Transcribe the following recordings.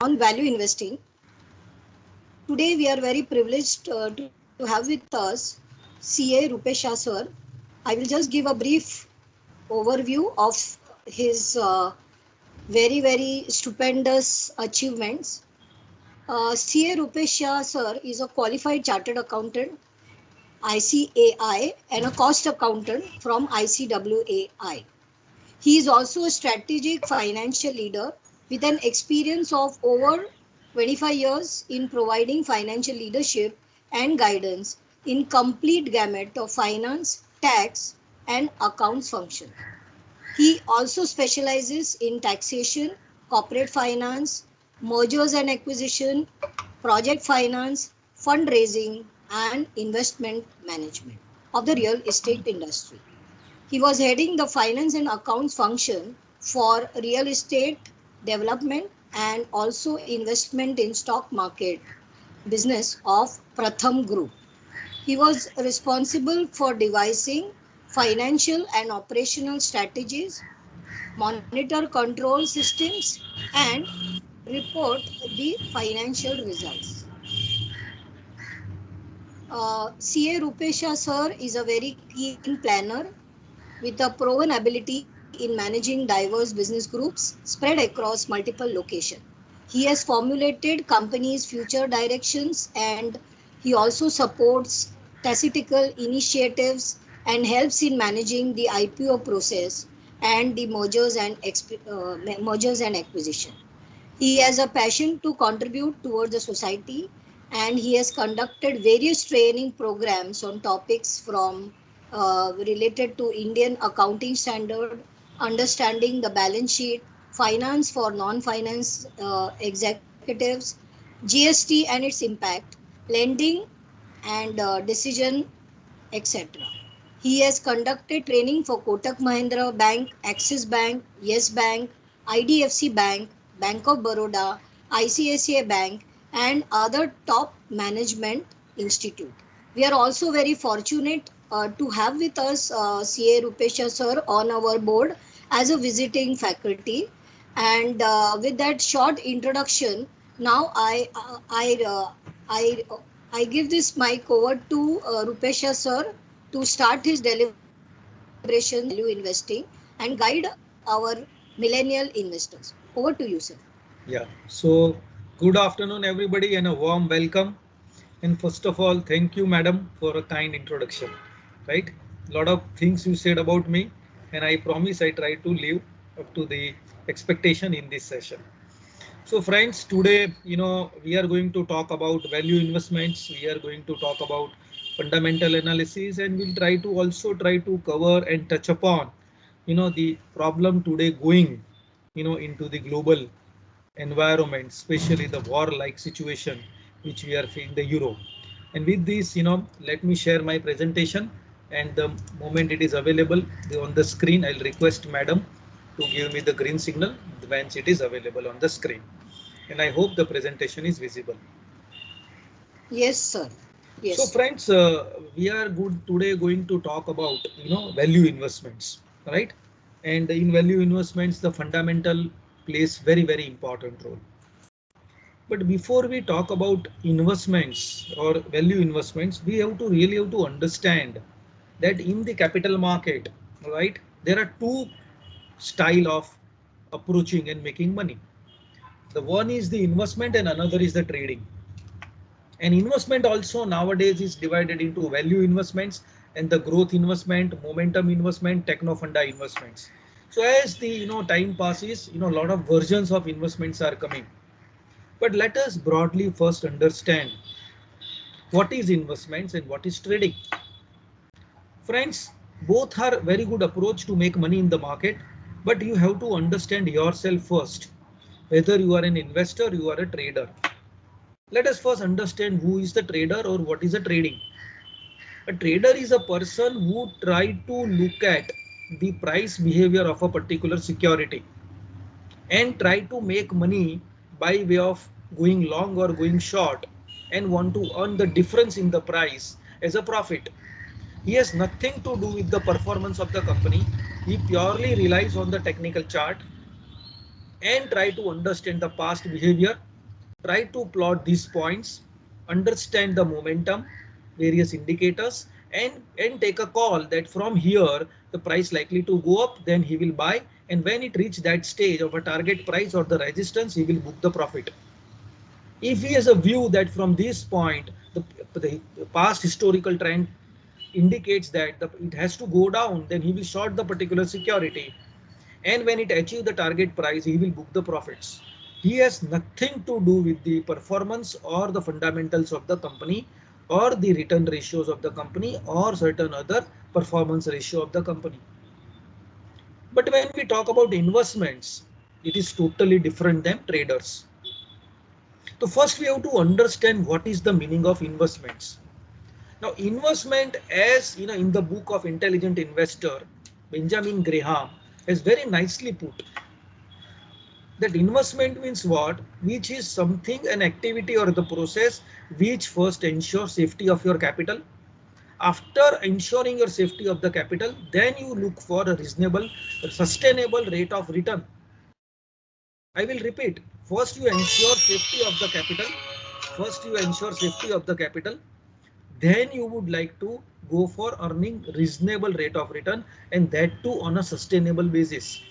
on value investing. Today we are very privileged to have with us CA Rupesh Shah sir. I will just give a brief overview of his very stupendous achievements. CA Rupesh Shah sir is a qualified chartered accountant, ICAI, and a cost accountant from ICWAI. He is also a strategic financial leader with an experience of over 25 years in providing financial leadership and guidance in complete gamut of finance, tax, and accounts function. He also specializes in taxation, corporate finance, mergers and acquisition, project finance, fundraising, and investment management of the real estate industry. He was heading the finance and accounts function for real estate development and also investment in stock market business of Pratham Group. He was responsible for devising financial and operational strategies, monitor control systems, and report the financial results. CA Rupesha sir is a very keen planner with a proven ability in managing diverse business groups spread across multiple locations. He has formulated companies' future directions, and he also supports tactical initiatives and helps in managing the IPO process and the mergers and acquisition. He has a passion to contribute towards the society, and he has conducted various training programs on topics from related to Indian accounting standard, understanding the balance sheet, finance for non-finance executives, GST and its impact, lending and decision, etc. He has conducted training for Kotak Mahindra Bank, Axis Bank, Yes Bank, IDFC Bank, Bank of Baroda, ICICI Bank, and other top management institute. We are also very fortunate to have with us CA Rupesha sir on our board as a visiting faculty. And with that short introduction, now I I give this mic over to Rupesha sir to start his deliberations on value investing and guide our millennial investors. Over to you, sir. Yeah, so good afternoon, everybody, and a warm welcome. And first of all, thank you, madam, for a kind introduction. Right? A lot of things you said about me, and I promise I try to live up to the expectation in this session. So, friends, today, we are going to talk about value investments. We are going to talk about fundamental analysis, and we'll try to cover and touch upon, the problem today going, into the global environment, especially the war-like situation which we are in the Europe. And with this, let me share my presentation. And the moment it is available on the screen, I'll request madam to give me the green signal once it is available on the screen. And I hope the presentation is visible. Yes, sir. So Yes. friends, we are today going to talk about value investments, right? And in value investments, the fundamental plays very important role. But before we talk about investments or value investments, we really have to understand that in the capital market, right, there are two style of approaching and making money. The one is the investment and another is the trading. And investment also nowadays is divided into value investments and the growth investment, momentum investment, techno funda investments. So as the time passes, a lot of versions of investments are coming. But let us broadly first understand what is investments and what is trading. Friends, both are very good approach to make money in the market, but you have to understand yourself first, whether you are an investor, you are a trader. Let us first understand who is the trader or what is a trading. A trader is a person who try to look at the price behavior of a particular security and try to make money by way of going long or going short and want to earn the difference in the price as a profit. He has nothing to do with the performance of the company. He purely relies on the technical chart and try to understand the past behavior Try to plot these points, understand the momentum, various indicators, and take a call that from here the price likely to go up, then he will buy, and when it reach that stage of a target price or the resistance, he will book the profit. If he has a view that from this point the past historical trend indicates that it has to go down, then he will short the particular security, and when it achieves the target price, he will book the profits. He has nothing to do with the performance or the fundamentals of the company or the return ratios of the company or certain other performance ratio of the company. But when we talk about investments, it is totally different than traders. So first we have to understand what is the meaning of investments. Now investment, as you know, in the book of Intelligent Investor, Benjamin Graham has very nicely put that investment means what, which is something, an activity or the process which first ensures safety of your capital. After ensuring your safety of the capital, then you look for a reasonable sustainable rate of return. I will repeat, first you ensure safety of the capital, first you ensure safety of the capital, then you would like to go for earning reasonable rate of return, and that too on a sustainable basis.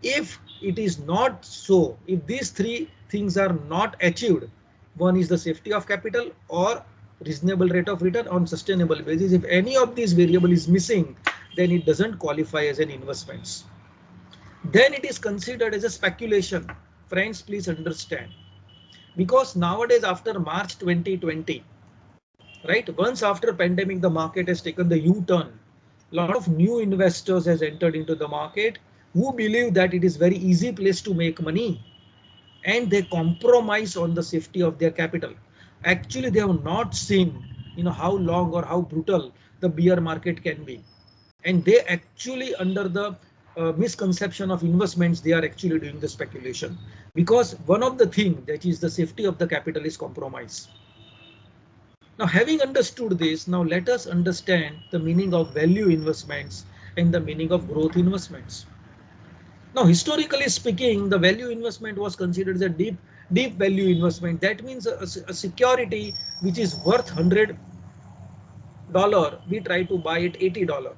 If it is not so, if these three things are not achieved, one is the safety of capital or reasonable rate of return on sustainable basis, if any of these variable is missing, then it doesn't qualify as an investments. Then it is considered as a speculation. Friends, please understand, because nowadays after March 2020, right, once after pandemic the market has taken the U-turn, a lot of new investors has entered into the market who believe that it is very easy place to make money, and they compromise on the safety of their capital. Actually they have not seen, how long or how brutal the bear market can be, and they actually under the misconception of investments, they are actually doing the speculation, because one of the thing that is the safety of the capital is compromise. Now, having understood this, now let us understand the meaning of value investments and the meaning of growth investments. Now, historically speaking, the value investment was considered as a deep value investment. That means a security which is worth $100, we try to buy it $80,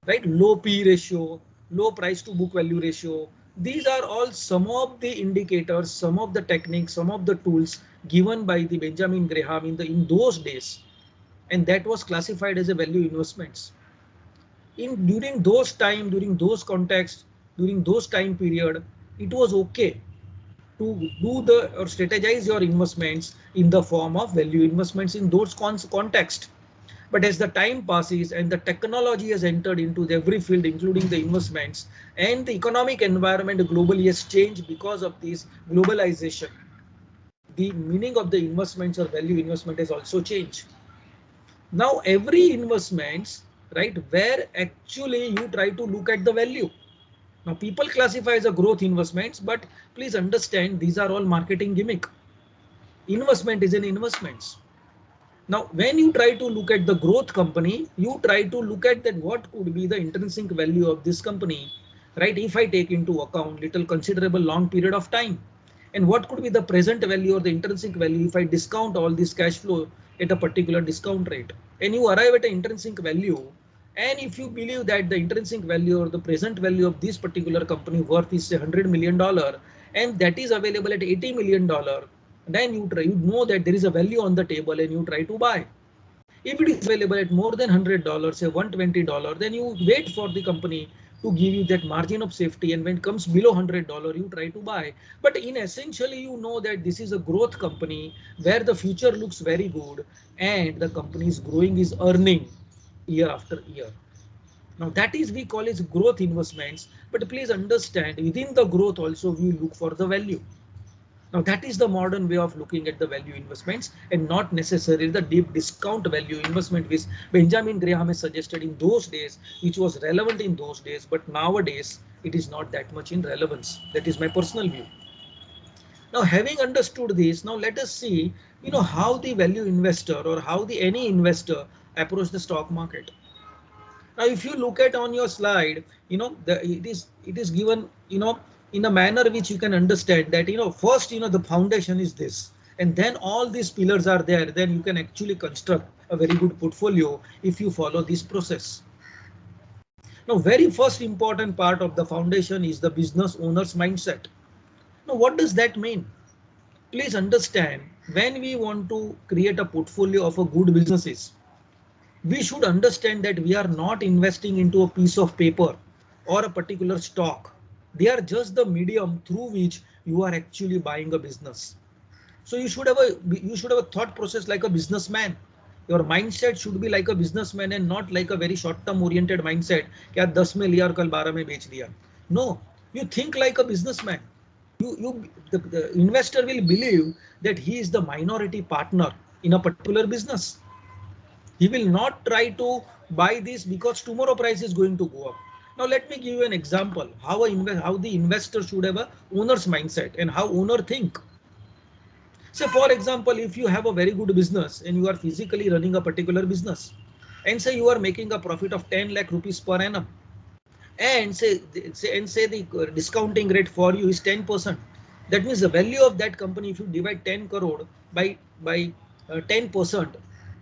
right? Low P ratio, low price to book value ratio. These are all some of the indicators, some of the techniques, some of the tools given by the Benjamin Graham in those days, and that was classified as a value investments. During those time, during those contexts, during those time period, it was okay to do the or strategize your investments in the form of value investments in those context. But as the time passes and the technology has entered into every field, including the investments, and the economic environment globally has changed because of this globalization, the meaning of the investments or value investment has also changed. Now every investments, right, where actually you try to look at the value. Now people classify as a growth investments, but please understand these are all marketing gimmick. Investment is an investments. Now, when you try to look at the growth company, you try to look at that what could be the intrinsic value of this company, right? If I take into account little considerable long period of time, and what could be the present value or the intrinsic value if I discount all this cash flow at a particular discount rate, and you arrive at an intrinsic value. And if you believe that the intrinsic value or the present value of this particular company worth is say $100 million, and that is available at $80 million, then you know that there is a value on the table and you try to buy. If it is available at more than $100, say $120, then you wait for the company to give you that margin of safety, and when it comes below $100, you try to buy. But in essentially, you know that this is a growth company where the future looks very good and the company is growing, is earning year after year. Now that is we call it growth investments. But please understand, within the growth also we look for the value. Now that is the modern way of looking at the value investments, and not necessarily the deep discount value investment which Benjamin Graham has suggested in those days, which was relevant in those days, but nowadays it is not that much in relevance. That is my personal view. Now having understood this, now let us see, how the value investor or how the any investor approach the stock market. Now if you look at on your slide, it is given, in a manner which you can understand that, first, the foundation is this, and then all these pillars are there, then you can actually construct a very good portfolio if you follow this process. Now, very first important part of the foundation is the business owner's mindset. Now, what does that mean? Please understand, when we want to create a portfolio of a good businesses, we should understand that we are not investing into a piece of paper or a particular stock. They are just the medium through which you are actually buying a business. So you should have a thought process like a businessman. Your mindset should be like a businessman and not like a very short term oriented mindset कि यार 10 में लिया और कल 12 में बेच दिया. No, you think like a businessman. The investor will believe that he is the minority partner in a particular business. He will not try to buy this because tomorrow price is going to go up. Now let me give you an example how the investor should have a owner's mindset and how owner think. So for example, if you have a very good business and you are physically running a particular business, and say you are making a profit of 10 lakh rupees per annum, and say the discounting rate for you is 10%. That means the value of that company, if you divide 10 crore by 10%,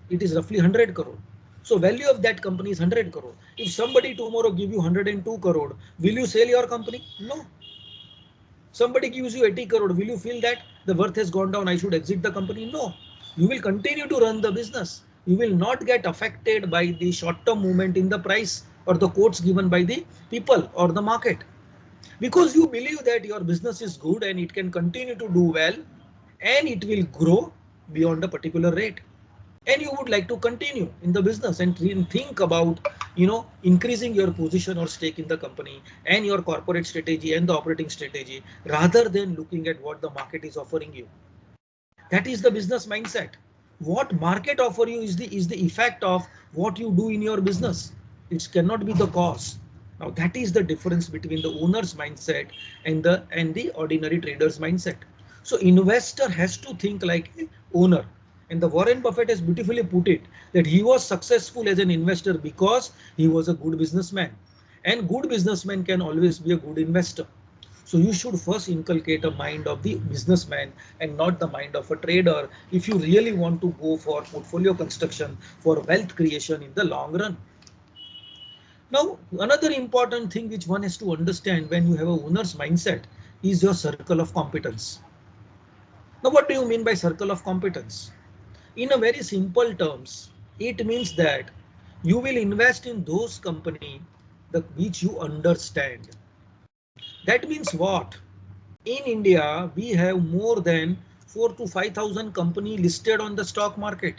it is roughly 100 crore. So value of that company is 100 crore. If somebody tomorrow give you 102 crore, will you sell your company? No. Somebody gives you 80 crore, will you feel that the worth has gone down, I should exit the company? No. You will continue to run the business. You will not get affected by the short term movement in the price or the quotes given by the people or the market, because you believe that your business is good and it can continue to do well and it will grow beyond a particular rate, and you would like to continue in the business and think about increasing your position or stake in the company and your corporate strategy and the operating strategy, rather than looking at what the market is offering you. That is the business mindset. What market offer you is the effect of what you do in your business. It cannot be the cause. Now that is the difference between the owner's mindset and the ordinary trader's mindset. So investor has to think like a owner. And the Warren Buffett has beautifully put it that he was successful as an investor because he was a good businessman. And good businessman can always be a good investor. So you should first inculcate a mind of the businessman and not the mind of a trader if you really want to go for portfolio construction for wealth creation in the long run. Now, another important thing which one has to understand when you have a owner's mindset is your circle of competence. Now, what do you mean by circle of competence? In a very simple terms, it means that you will invest in those company which you understand. That means what? In India, we have more than 4 to 5,000 companies listed on the stock market.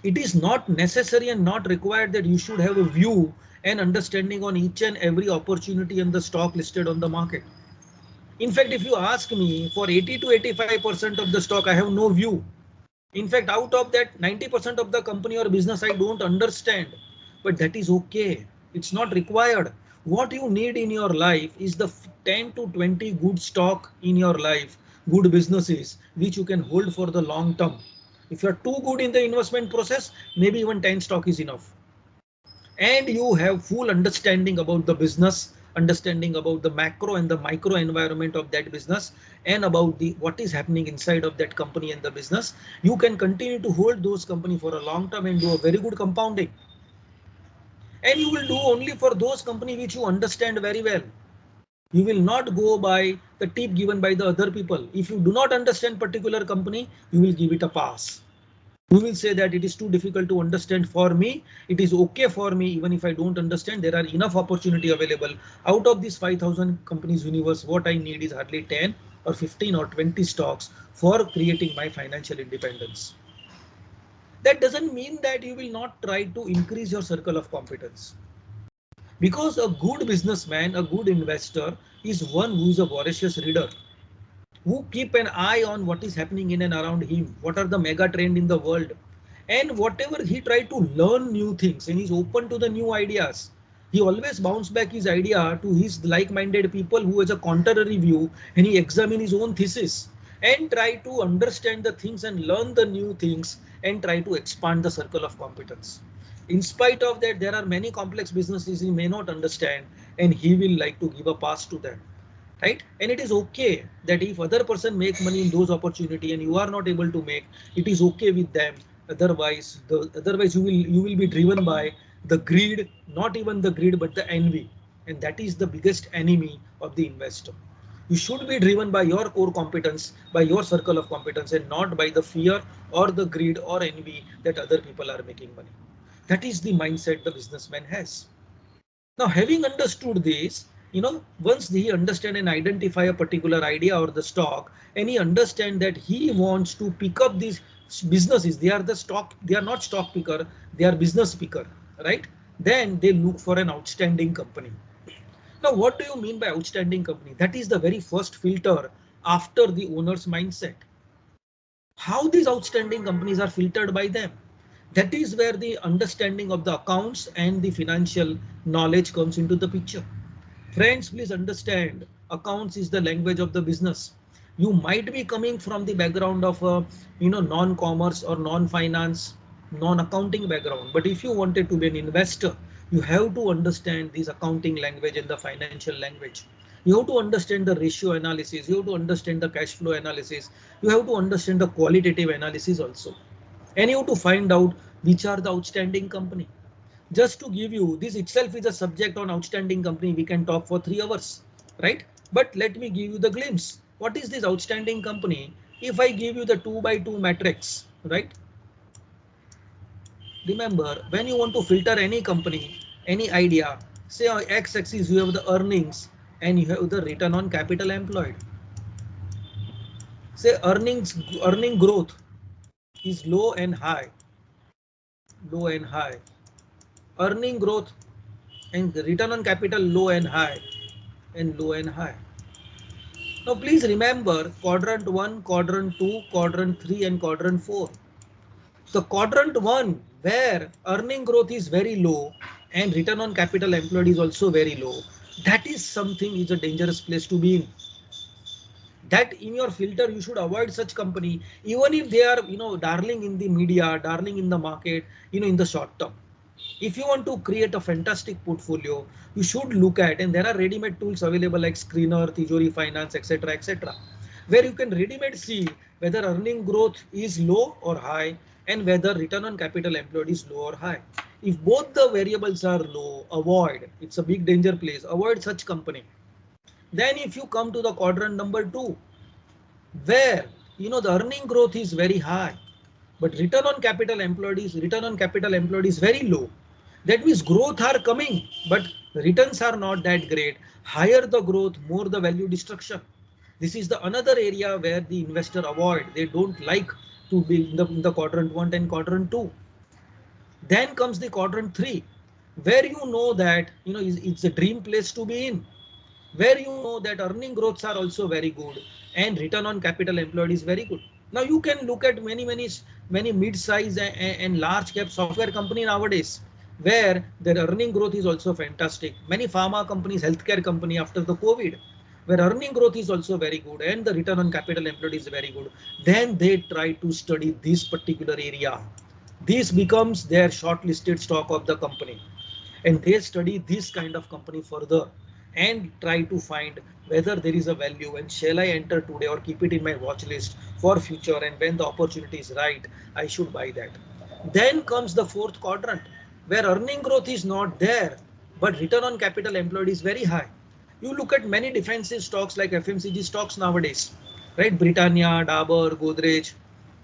It is not necessary and not required that you should have a view and understanding on each and every opportunity in the stock listed on the market. In fact, if you ask me, for 80 to 85% of the stock, I have no view. In fact, out of that 90% of the company or business I don't understand, but that is okay. It's not required. What you need in your life is the 10 to 20 good stock in your life, good businesses, which you can hold for the long term. If you're too good in the investment process, maybe even 10 stock is enough. And you have full understanding about the business, understanding about the macro and the micro environment of that business, and about the what is happening inside of that company and the business, you can continue to hold those company for a long term and do a very good compounding. And you will do only for those company which you understand very well. You will not go by the tip given by the other people. If you do not understand particular company, you will give it a pass. You will say that it is too difficult to understand for me. It is okay for me even if I don't understand. There are enough opportunity available. Out of this 5,000 companies universe, what I need is hardly 10 or 15 or 20 stocks for creating my financial independence. That doesn't mean that you will not try to increase your circle of competence. Because a good businessman, a good investor is one who is a voracious reader, who keep an eye on what is happening in and around him, what are the mega trend in the world, and whatever he try to learn new things and he's open to the new ideas. He always bounce back his idea to his like-minded people who has a contrary view, and he examine his own thesis and try to understand the things and learn the new things and try to expand the circle of competence. In spite of that, there are many complex businesses he may not understand and he will like to give a pass to them. right? And it is okay that if other person make money in those opportunity and you are not able to make, it is okay with them. Otherwise you will be driven by the greed, not even the greed but the envy, and that is the biggest enemy of the investor. You should be driven by your core competence, by your circle of competence, and not by the fear or the greed or envy that other people are making money. That is the mindset the businessman has. Now, having understood this, once he understand and identify a particular idea or the stock, and he understand that he wants to pick up these businesses, they are not stock picker, they are business picker, right? Then they look for an outstanding company. Now, what do you mean by outstanding company? That is the very first filter after the owner's mindset. How these outstanding companies are filtered by them? That is where the understanding of the accounts and the financial knowledge comes into the picture. Friends, please understand, accounts is the language of the business. You might be coming from the background of a non-commerce or non-finance, non-accounting background, but if you wanted to be an investor, you have to understand this accounting language and the financial language. You have to understand the ratio analysis, you have to understand the cash flow analysis, you have to understand the qualitative analysis also, and you have to find out which are the outstanding company. Just to give you, this itself is a subject on outstanding company, we can talk for 3 hours, right? But let me give you the glimpse. What is this outstanding company? If I give you the 2 by 2 matrix, right? Remember, when you want to filter any company, any idea, say on x axis you have the earnings and you have the return on capital employed. Say earning growth is low and high, low and high. Earning growth and the return on capital low and high, and low and high. Now please remember quadrant 1, quadrant 2, quadrant 3 and quadrant 4. The quadrant 1 where earning growth is very low and return on capital employed is also very low, that is something is a dangerous place to be in. That in your filter you should avoid such company, even if they are darling in the media, darling in the market, in the short term. If you want to create a fantastic portfolio, you should look at, and there are ready-made tools available like Screener, Tijori Finance, etc., where you can ready-made see whether earning growth is low or high and whether return on capital employed is low or high. If both the variables are low, avoid. It's a big danger place. Avoid such company. Then if you come to the quadrant number 2, where the earning growth is very high, but return on capital employed is very low. That means growth are coming, but returns are not that great. Higher the growth, more the value destruction. This is the another area where the investor avoid. They don't like to be in the quadrant 1 and quadrant 2. Then comes the quadrant 3, where that it's a dream place to be in, where that earning growths are also very good and return on capital employed is very good. Now you can look at many mid-size and large cap software company nowadays, where their earning growth is also fantastic. Many pharma companies, healthcare company after the COVID, where earning growth is also very good and the return on capital employed is very good. Then they try to study this particular area. This becomes their shortlisted stock of the company, and they study this kind of company further and try to find whether there is a value and shall I enter today or keep it in my watch list for future, and when the opportunity is right I should buy that. Then comes the fourth quadrant, where earning growth is not there but return on capital employed is very high. You look at many defensive stocks like FMCG stocks nowadays, right? Britannia, Dabur, Godrej,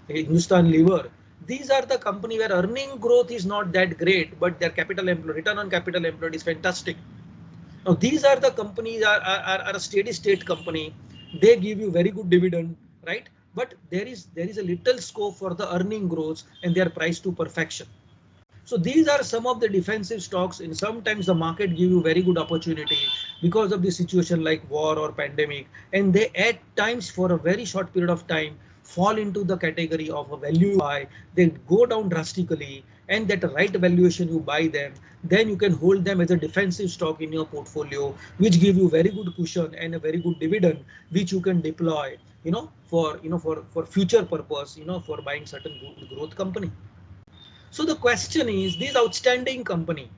Hindustan Lever. These are the company where earning growth is not that great, but their capital employed, return on capital employed is fantastic. Now these are the companies are a steady state company. They give you very good dividend, right? But there is a little scope for the earning growth and they are priced to perfection. So these are some of the defensive stocks, and sometimes the market give you very good opportunity because of the situation like war or pandemic, and they at times for a very short period of time fall into the category of a value buy. They go down drastically, and that right valuation you buy them, then you can hold them as a defensive stock in your portfolio, which give you very good cushion and a very good dividend, which you can deploy, for future purpose, for buying certain good growth company. So the question is, these outstanding company,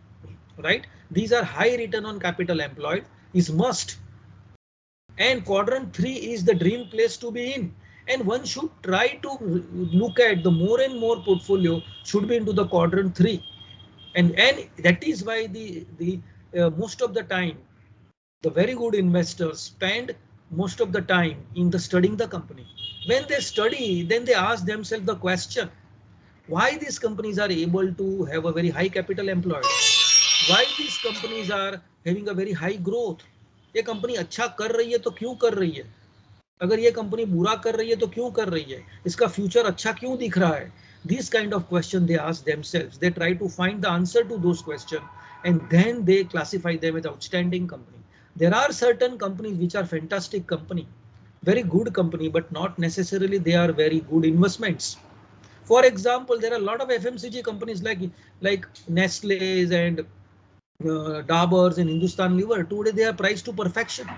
right? These are high return on capital employed is must. and quadrant 3 is the dream place to be in. And one should try to look at the more and more portfolio should be into the quadrant 3. And that is why the most of the time the very good investors spend most of the time in the studying the company. When they study, then they ask themselves the question, why these companies are able to have a very high capital employed, why these companies are having a very high growth, ये company अच्छा कर रही है तो क्यों कर रही है, अगर ये कंपनी बुरा कर रही है तो क्यों कर रही है, इसका फ्यूचर अच्छा क्यों दिख रहा है. These kind of question they ask themselves, they try to find the answer to those questions, and then they classify them as outstanding company. There are certain companies which are fantastic company, very good company, but not necessarily they are very good investments. For example, there are a lot of FMCG companies like Nestle's and Daburs and Hindustan Liver. Today they are priced to perfection.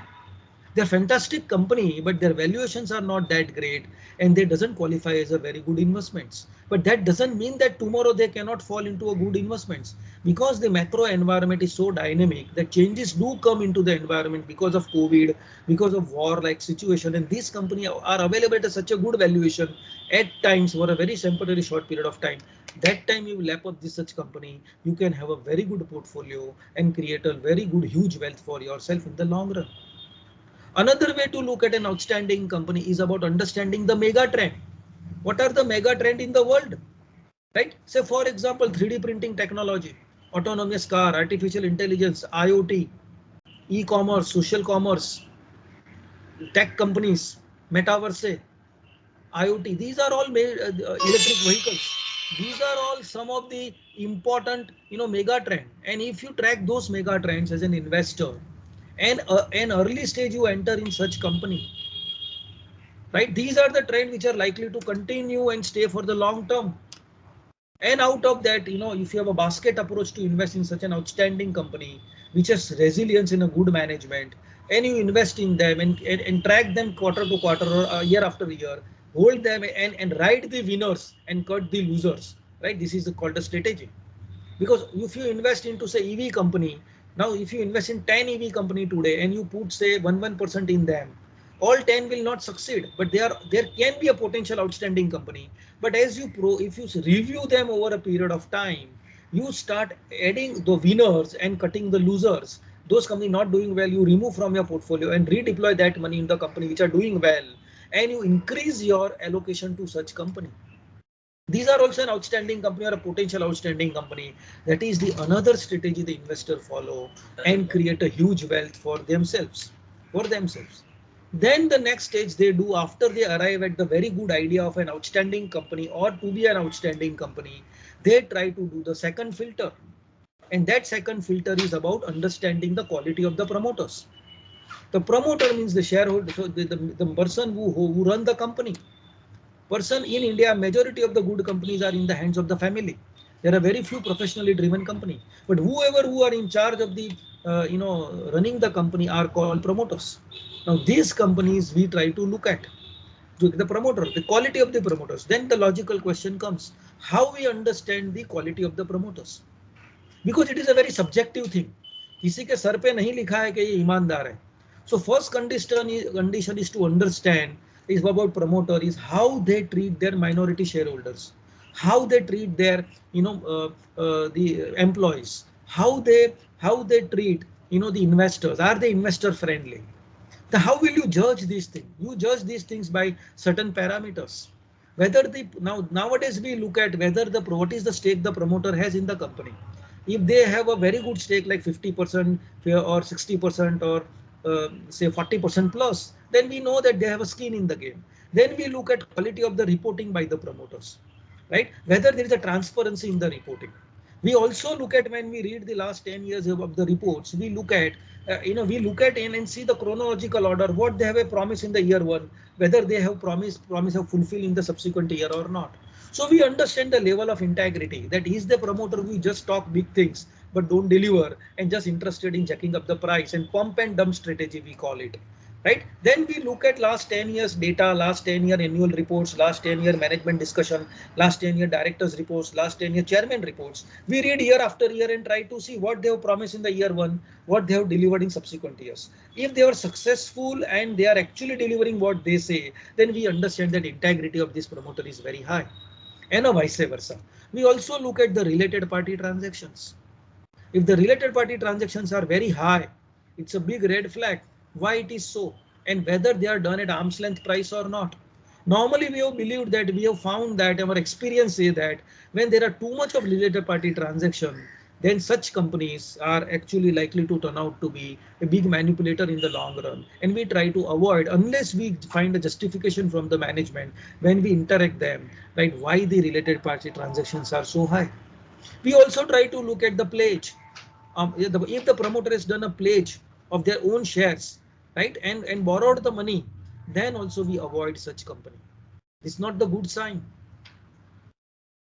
They're fantastic company, but their valuations are not that great, and they doesn't qualify as a very good investments. But that doesn't mean that tomorrow they cannot fall into a good investments, because the macro environment is so dynamic that changes do come into the environment because of COVID, because of war like situation, and these companies are available at such a good valuation at times for a very temporary short period of time. That time you lap up this such company, you can have a very good portfolio and create a very good huge wealth for yourself in the long run. Another way to look at an outstanding company is about understanding the mega trend. What are the mega trend in the world? Right? Say for example, 3D printing technology, autonomous car, artificial intelligence, IoT, e-commerce, social commerce, tech companies, metaverse, IoT. These are all electric vehicles. These are all some of the important, mega trend. And if you track those mega trends as an investor, and an early stage you enter in such company, right? These are the trends which are likely to continue and stay for the long term. And out of that, if you have a basket approach to invest in such an outstanding company, which has resilience in a good management, and you invest in them and track them quarter to quarter or year after year, hold them and ride the winners and cut the losers, right? This is called a strategy. Because if you invest into say EV company, now if you invest in 10 EV company today and you put say 1% in them, all 10 will not succeed, but there can be a potential outstanding company. But as if you review them over a period of time, you start adding the winners and cutting the losers. Those companies not doing well, you remove from your portfolio and redeploy that money in the company which are doing well, and you increase your allocation to such company. These are also an outstanding company or a potential outstanding company. That is the another strategy the investor follow and create a huge wealth for themselves. For themselves. Then the next stage they do after they arrive at the very good idea of an outstanding company or to be an outstanding company, they try to do the second filter. And that second filter is about understanding the quality of the promoters. The promoter means the shareholder, so the person who run the company. Person in India, majority of the good companies are in the hands of the family. There are very few professionally driven company, but whoever who are in charge of the running the company are called promoters. Now these companies we try to look at the promoter, the quality of the promoters. Then the logical question comes: how we understand the quality of the promoters? Because it is a very subjective thing. किसी के sir पे नहीं लिखा है कि ये ईमानदार है. So first condition is to understand is about promoter is how they treat their minority shareholders, how they treat their the employees, how they treat the investors. Are they investor friendly? So how will you judge these things? You judge these things by certain parameters. Whether the nowadays we look at whether what is the stake the promoter has in the company. If they have a very good stake like 50% or 60% or say 40% plus, then we know that they have a skin in the game. Then we look at quality of the reporting by the promoters, right? Whether there is a transparency in the reporting. We also look at when we read the last 10 years of the reports, we look at we look at in and see the chronological order, what they have a promise in the year one, whether they have promise have fulfilled in the subsequent year or not. So we understand the level of integrity, that is the promoter who just talk big things but don't deliver and just interested in checking up the price and pump and dump strategy we call it. right? Then we look at last 10 years data, last 10-year annual reports, last 10-year management discussion, last 10-year directors reports, last 10-year chairman reports. We read year after year and try to see what they have promised in the year one, what they have delivered in subsequent years. If they are successful and they are actually delivering what they say, then we understand that integrity of this promoter is very high, and vice versa. We also look at the related party transactions. If the related party transactions are very high, it's a big red flag. Why it is so, and whether they are done at arm's length price or not. Normally, we have believed that we have found that our experience say that when there are too much of related party transaction, then such companies are actually likely to turn out to be a big manipulator in the long run. And we try to avoid unless we find a justification from the management when we interact them, right? Why the related party transactions are so high. We also try to look at the pledge. If the promoter has done a pledge of their own shares, right, and borrowed the money, then also we avoid such company. It's not the good sign.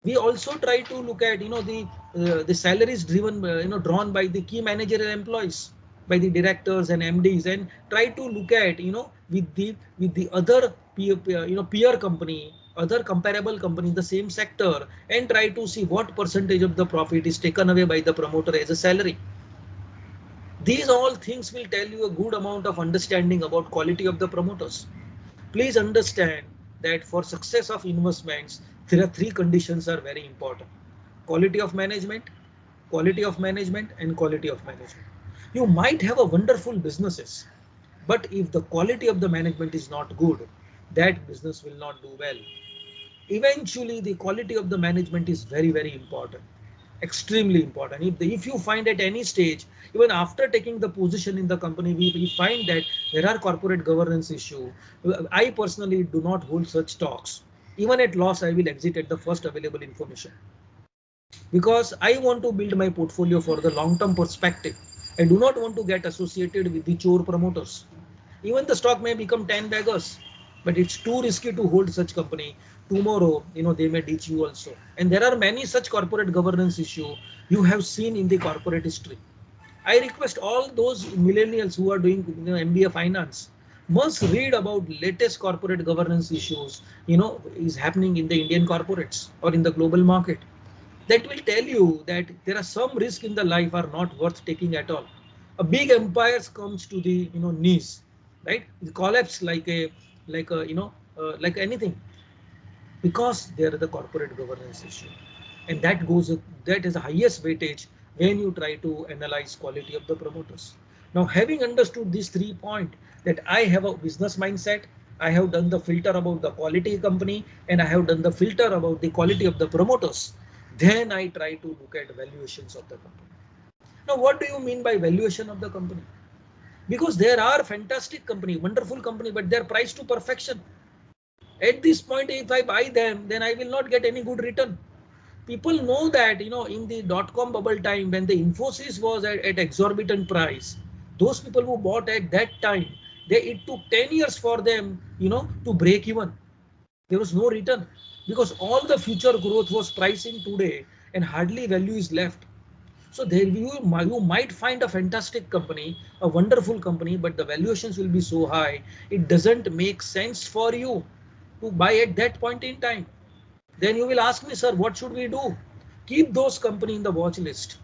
We also try to look at the salaries driven drawn by the key managerial employees, by the directors and MDs, and try to look at with the other peer company, other comparable company in the same sector, and try to see what percentage of the profit is taken away by the promoter as a salary. These all things will tell you a good amount of understanding about quality of the promoters. Please understand that for success of investments, there are three conditions are very important: quality of management, quality of management, and quality of management. You might have a wonderful businesses, but if the quality of the management is not good, that business will not do well. Eventually, the quality of the management is very, very important, extremely important. If you find at any stage, even after taking the position in the company, we find that there are corporate governance issue, I personally do not hold such talks. Even at loss, I will exit at the first available information, because I want to build my portfolio for the long term perspective. I do not want to get associated with the chore promoters. Even the stock may become 10 beggars, but it's too risky to hold such company. Tomorrow, they may ditch you also. And there are many such corporate governance issue you have seen in the corporate history. I request all those millennials who are doing MBA finance must read about latest corporate governance issues, is happening in the Indian corporates or in the global market. That will tell you that there are some risks in the life are not worth taking at all. A big empires comes to the knees, right? It collapse like anything, because they are the corporate governance issue, and that is the highest weightage when you try to analyze quality of the promoters. Now, having understood these 3 points, that I have a business mindset, I have done the filter about the quality company, and I have done the filter about the quality of the promoters, then I try to look at valuations of the company. Now, what do you mean by valuation of the company? Because there are fantastic company, wonderful company, but they're priced to perfection. At this point, if I buy them, then I will not get any good return. People know that, in the dot-com bubble time, when the Infosys was at exorbitant price, those people who bought at that time, it took 10 years for them, to break even. There was no return, because all the future growth was priced in today and hardly value is left. So there you might find a fantastic company, a wonderful company, but the valuations will be so high, it doesn't make sense for you to buy at that point in time. Then you will ask me, sir, what should we do? Keep those company in the watch list.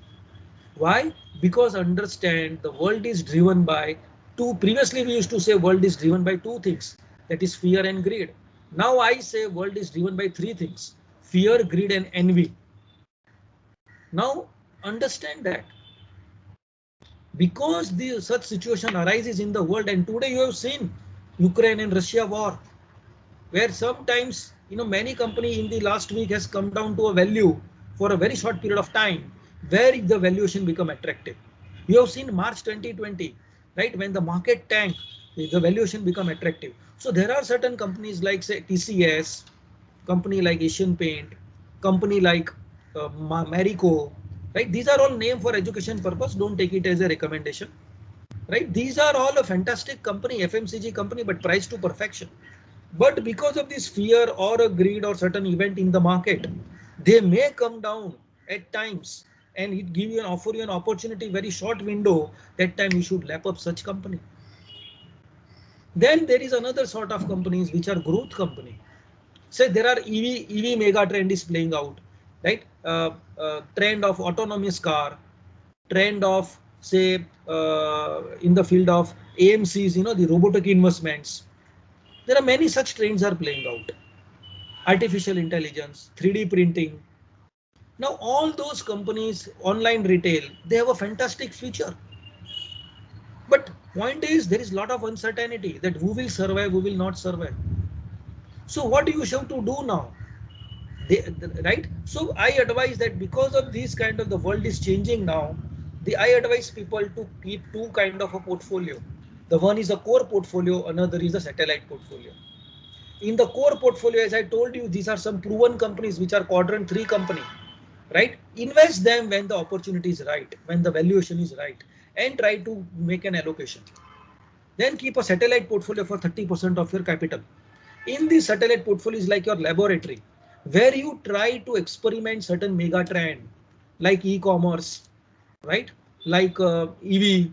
Why? Because understand the world is driven by two. Previously, we used to say world is driven by two things, that is fear and greed. Now I say world is driven by three things: fear, greed, and envy. Now understand that, because the such situation arises in the world, and today you have seen Ukraine and Russia war, where sometimes many company in the last week has come down to a value for a very short period of time, where the valuation become attractive. You have seen March 2020, right, when the market tanked, the valuation become attractive. So there are certain companies like, say, TCS, company like Asian Paint, company like Marico, right? These are all name for education purpose, don't take it as a recommendation, right? These are all a fantastic company, FMCG company, but priced to perfection. But because of this fear or a greed or certain event in the market, they may come down at times, and it give you offer you an opportunity, very short window. That time you should lap up such company. Then there is another sort of companies which are growth company. Say there are EV mega trend is playing out, right? Trend of autonomous car, trend of say in the field of AMCs, the robotic investments. There are many such trends are playing out. Artificial intelligence, 3D printing. Now all those companies, online retail, they have a fantastic future. But point is there is a lot of uncertainty that who will survive, who will not survive. So what do you have to do now? Right? So I advise that because of this kind of the world is changing now, I advise people to keep two kind of a portfolio. The one is a core portfolio, another is a satellite portfolio. In the core portfolio, as I told you, these are some proven companies which are quadrant 3 company, right? Invest them when the opportunity is right, when the valuation is right, and try to make an allocation. Then keep a satellite portfolio for 30% of your capital. In the satellite portfolio is like your laboratory, where you try to experiment certain mega trend like e-commerce, right? Like EV,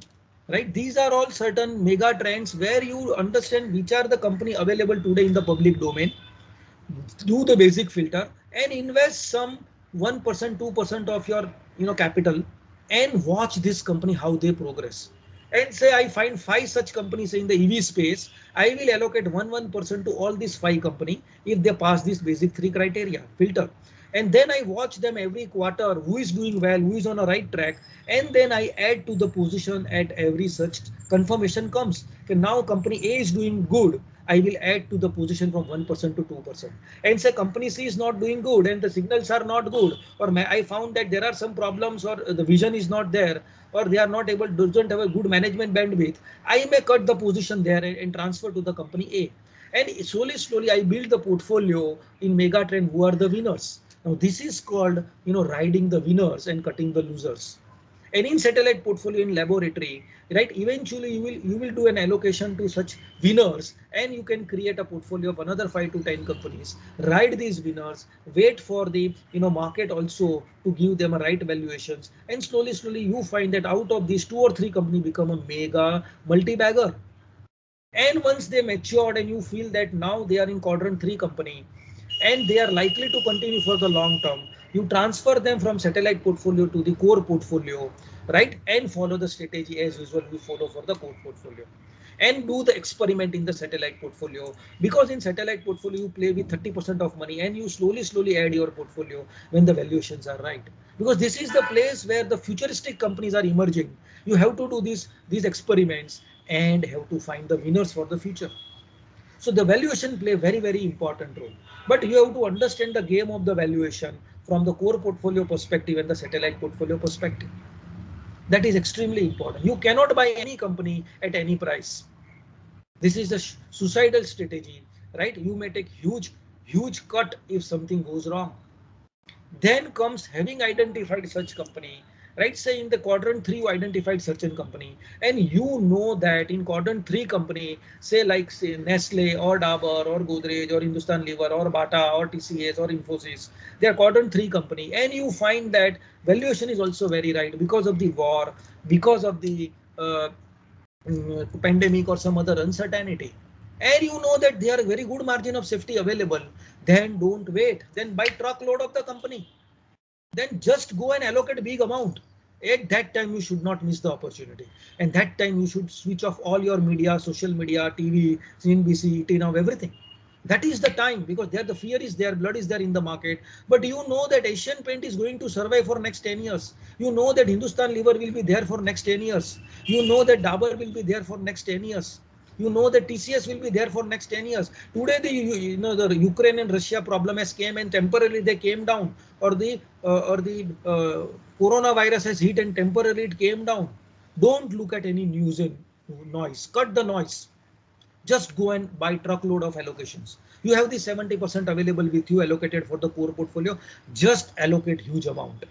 right? These are all certain mega trends where you understand which are the company available today in the public domain, do the basic filter and invest some 1% 2% of your capital, and watch this company how they progress. And say I find five such companies in the EV space, I will allocate 1% to all these five company if they pass this basic three criteria filter. And then I watch them every quarter, who is doing well, who is on a right track, and then I add to the position at every such confirmation comes. Okay, now company A is doing good, I will add to the position from 1% to 2%. And say company C is not doing good and the signals are not good, or I found that there are some problems, or the vision is not there, or they are not able, doesn't have a good management bandwidth, I may cut the position there and transfer to the company A. And slowly I build the portfolio in megatrend who are the winners. Now this is called riding the winners and cutting the losers. And in satellite portfolio in laboratory, right, eventually you will do an allocation to such winners, and you can create a portfolio of another 5 to 10 companies, ride these winners, wait for the market also to give them a right valuations, and slowly you find that out of these two or three companies become a mega multi-bagger. And once they matured and you feel that now they are in quadrant 3 company and they are likely to continue for the long term, you transfer them from satellite portfolio to the core portfolio, right? And follow the strategy as usual we follow for the core portfolio, and do the experiment in the satellite portfolio. Because in satellite portfolio you play with 30% of money and you slowly add your portfolio when the valuations are right, because this is the place where the futuristic companies are emerging. You have to do these experiments and have to find the winners for the future. So the valuation play very important role, but you have to understand the game of the valuation from the core portfolio perspective and the satellite portfolio perspective. That is extremely important. You cannot buy any company at any price. This is a suicidal strategy, right? You may take huge cut if something goes wrong. Then comes having identified such company, right? Say in the quadrant 3 you identified certain company, and you know that in quadrant 3 company, say like say Nestle or Dabur or Godrej or Hindustan Lever or Bata or TCS or Infosys, they are quadrant 3 company, and you find that valuation is also very right because of the war, because of the pandemic or some other uncertainty, and you know that there are very good margin of safety available, then don't wait, then buy truckload of the company, then just go and allocate big amount. At that time you should not miss the opportunity, and that time you should switch off all your media, social media, TV, CNBC, TNOW, everything. That is the time, because there the fear is there, blood is there in the market. But you know that Asian Paint is going to survive for next 10 years. You know that Hindustan Lever will be there for next 10 years. You know that Dabur will be there for next 10 years. You know that TCS will be there for next 10 years. Today the Ukraine and Russia problem has came and temporarily they came down, or the coronavirus has hit and temporarily it came down. Don't look at any news and noise. Cut the noise. Just go and buy truckload of allocations. You have the 70% available with you allocated for the core portfolio. Just allocate huge amount,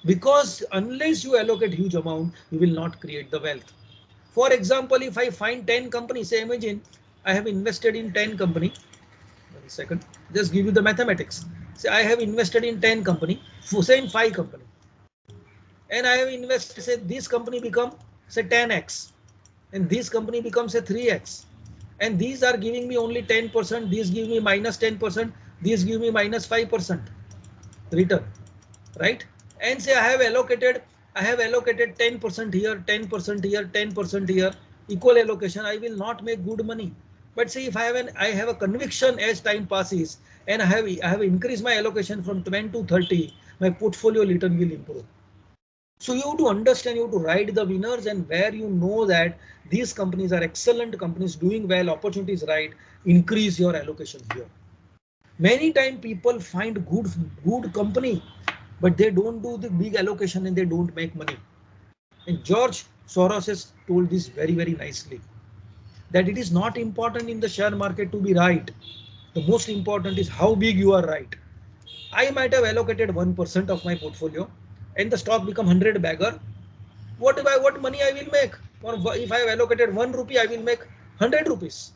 because unless you allocate huge amount, you will not create the wealth. For example, if I find 10 companies, say imagine I have invested in 10 company. 1 second, just give you the mathematics. Say I have invested in 10 company, say in 5 company, and I have invested, say this company become say 10x, and this company becomes a 3x. and these are giving me only 10%, these give me minus 10%, these give me minus 5% return, right? And say I have allocated 10% here, 10% here, 10% here, equal allocation, I will not make good money. But see, if I have a conviction as time passes, and I have increased my allocation from 20 to 30, my portfolio return will improve. So you have to understand, you have to write the winners, and where you know that these companies are excellent companies doing well, opportunities right, increase your allocation here. Many times people find good company, but they don't do the big allocation and they don't make money. And George Soros has told this very nicely, that it is not important in the share market to be right. The most important is how big you are right. I might have allocated 1% of my portfolio and the stock become 100 bagger. What money I will make? Or if I have allocated 1 rupee, I will make 100 rupees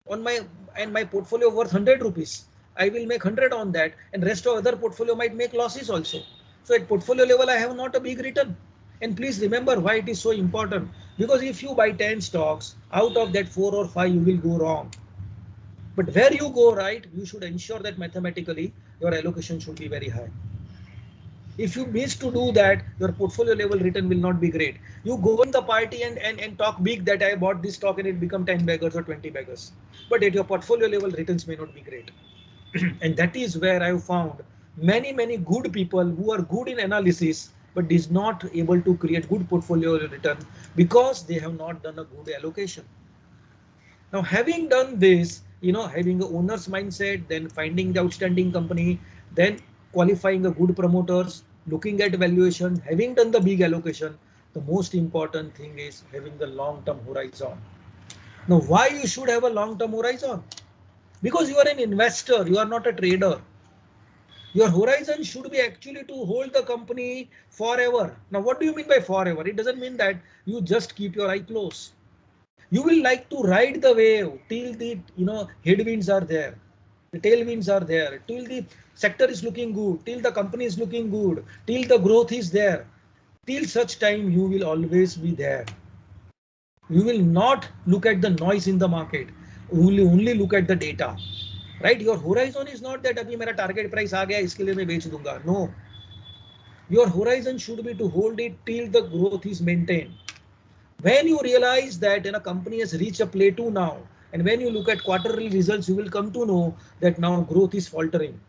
on my, and my portfolio worth 100 rupees. I will make 100 on that, and rest of other portfolio might make losses also. So at portfolio level, I have not a big return. And please remember why it is so important. Because if you buy 10 stocks, out of that 4 or 5 you will go wrong. But where you go right, you should ensure that mathematically your allocation should be very high. If you miss to do that, your portfolio level return will not be great. You go in the party and talk big that I bought this stock and it become 10 beggars or 20 beggars. But at your portfolio level, returns may not be great. And that is where I have found many good people who are good in analysis but is not able to create good portfolio return because they have not done a good allocation. Now, having done this, having a owner's mindset, then finding the outstanding company, then qualifying a good promoters, looking at valuation, having done the big allocation, the most important thing is having the long-term horizon. Now, why you should have a long-term horizon? Because you are an investor, you are not a trader. Your horizon should be actually to hold the company forever. Now, what do you mean by forever? It doesn't mean that you just keep your eye closed. You will like to ride the wave till the headwinds are there, the tailwinds are there, till the sector is looking good, till the company is looking good, till the growth is there. Till such time you will always be there. You will not look at the noise in the market, only look at the data, right? Your horizon is not that abhi mera target price aa gaya iske liye main bech dunga. No, your horizon should be to hold it till the growth is maintained. When you realize that a company has reached a plateau now, and when you look at quarterly results, you will come to know that now growth is faltering.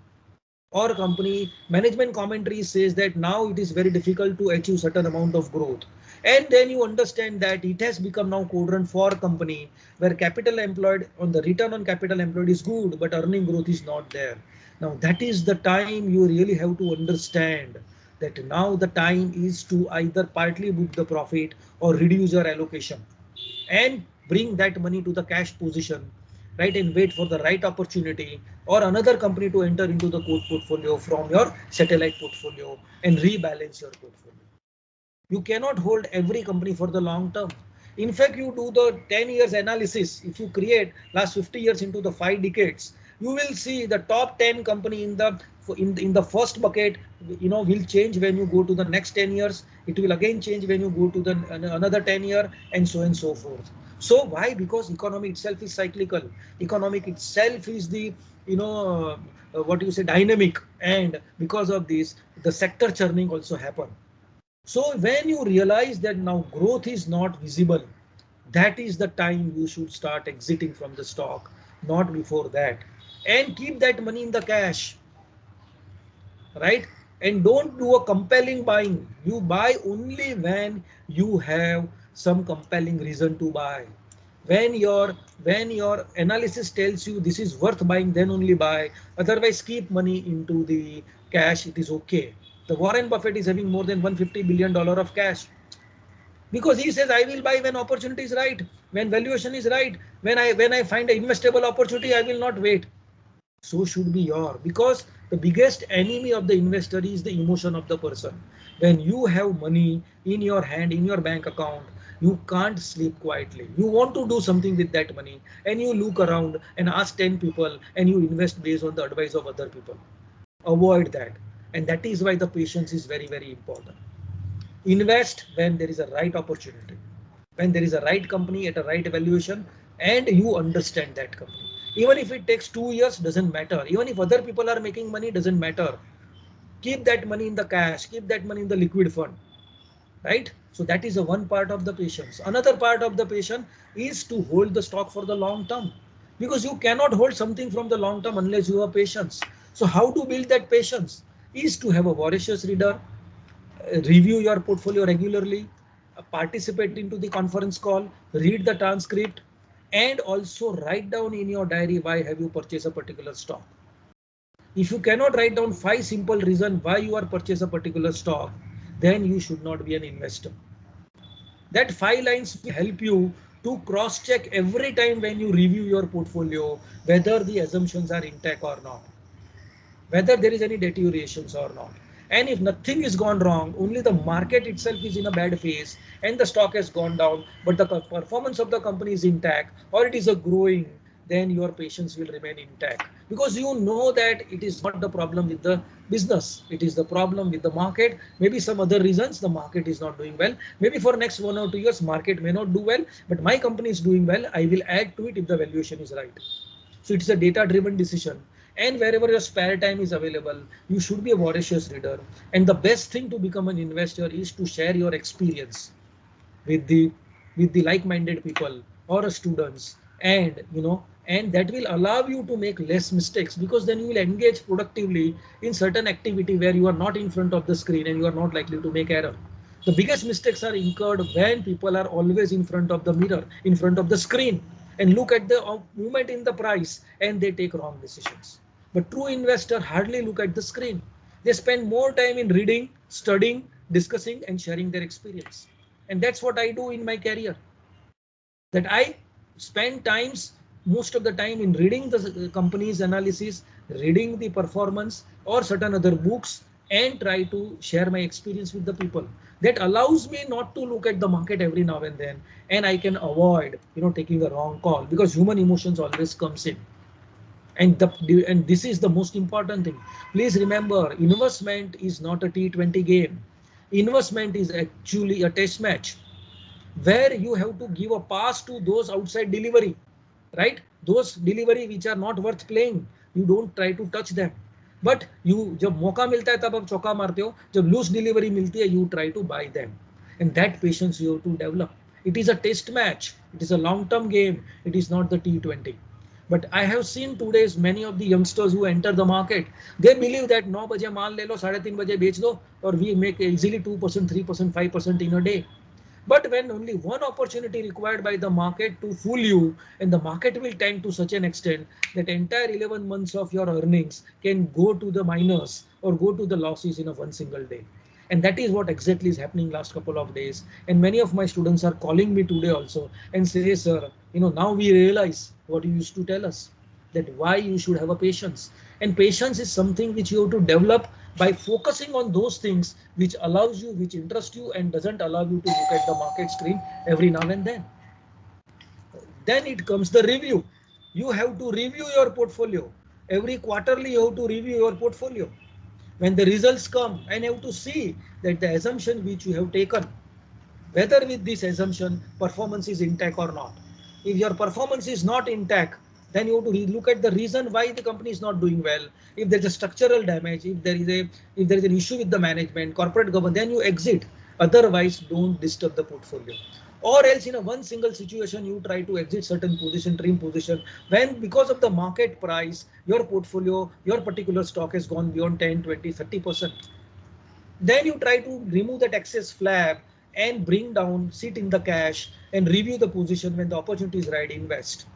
Or company management commentary says that now it is very difficult to achieve certain amount of growth. And then you understand that it has become now quadrant for company where capital employed on the return on capital employed is good, but earning growth is not there. Now that is the time you really have to understand that now the time is to either partly book the profit or reduce your allocation and bring that money to the cash position, right, and wait for the right opportunity or another company to enter into the core portfolio from your satellite portfolio and rebalance your portfolio. You cannot hold every company for the long term. In fact, you do the 10 years analysis. If you create last 50 years into the 5 decades, you will see the top 10 company in the first bucket, will change when you go to the next 10 years. It will again change when you go to the another 10 year, and so on and so forth. So why? Because economy itself is cyclical. Economic itself is the, what you say, dynamic, and because of this, the sector churning also happen. So when you realize that now growth is not visible, that is the time you should start exiting from the stock, not before that. And keep that money in the cash, right? And don't do a compelling buying. You buy only when you have some compelling reason to buy. When your analysis tells you this is worth buying, then only buy. Otherwise, keep money into the cash. It is okay. The Warren Buffett is having more than $150 billion of cash because he says I will buy when opportunity is right, when valuation is right, when I find an investable opportunity, I will not wait. So should be your, because the biggest enemy of the investor is the emotion of the person. When you have money in your hand, in your bank account, you can't sleep quietly. You want to do something with that money, and you look around and ask 10 people and you invest based on the advice of other people. Avoid that. And that is why the patience is very important. Invest when there is a right opportunity, when there is a right company at a right valuation, and you understand that company. Even if it takes 2 years, doesn't matter. Even if other people are making money, doesn't matter. Keep that money in the cash, keep that money in the liquid fund, right? So that is a one part of the patience. Another part of the patience is to hold the stock for the long term, because you cannot hold something from the long term unless you have patience. So how to build that patience is to have a voracious reader, review your portfolio regularly, participate into the conference call, read the transcript, and also write down in your diary why have you purchased a particular stock. If you cannot write down 5 simple reasons why you are purchased a particular stock, then you should not be an investor. That 5 lines will help you to cross check every time when you review your portfolio whether the assumptions are intact or not, whether there is any deteriorations or not. And if nothing is gone wrong, only the market itself is in a bad phase and the stock has gone down, but the performance of the company is intact or it is a growing, then your patience will remain intact, because you know that it is not the problem with the business, it is the problem with the market. Maybe some other reasons the market is not doing well. Maybe for next 1 or 2 years market may not do well, but my company is doing well. I will add to it if the valuation is right. So it's a data driven decision. And wherever your spare time is available, you should be a voracious reader. And the best thing to become an investor is to share your experience with the like-minded people or students, and and that will allow you to make less mistakes, because then you will engage productively in certain activity where you are not in front of the screen and you are not likely to make error. The biggest mistakes are incurred when people are always in front of the mirror, in front of the screen, and look at the movement in the price and they take wrong decisions. But true investor hardly look at the screen. They spend more time in reading, studying, discussing, and sharing their experience. And that's what I do in my career, that I spend times, most of the time, in reading the company's analysis, reading the performance or certain other books, and try to share my experience with the people. That allows me not to look at the market every now and then, and I can avoid taking a wrong call, because human emotions always comes in. And this is the most important thing. Please remember, investment is not a T20 game. Investment is actually a test match, where you have to give a pass to those outside delivery, right? Those delivery which are not worth playing, you don't try to touch them. But you, जब मौका मिलता है तब आप चौका मारते हो, जब लूज डिलीवरी मिलती है you try to buy them. And that patience you have to develop. It is a test match, it is a long term game, it is not the T20. But I have seen today's many of the youngsters who enter the market, they believe that 9 बजे माल ले लो, 3:30 बजे बेच दो, और we make easily 2%, 3%, 5% in a day. But when only one opportunity required by the market to fool you, and the market will tank to such an extent that entire 11 months of your earnings can go to the minus or go to the losses in a one single day. And that is what exactly is happening last couple of days. And many of my students are calling me today also and say, sir, now we realize what you used to tell us, that why you should have a patience. And patience is something which you have to develop by focusing on those things which allows you, which interest you, and doesn't allow you to look at the market screen every now and then. Then it comes the review. You have to review your portfolio every quarterly. You have to review your portfolio. When the results come, and you have to see that the assumption which you have taken, whether with this assumption performance is intact or not. If your performance is not intact, then you have to look at the reason why the company is not doing well. If there is a structural damage, if there is an issue with the management, corporate governance, then you exit. Otherwise, don't disturb the portfolio. Or else, in a one single situation, you try to exit certain position, trim position, when because of the market price, your portfolio, your particular stock has gone beyond 10, 20, 30%. Then you try to remove that excess flab and bring down, sit in the cash and review the position. When the opportunity is right, invest.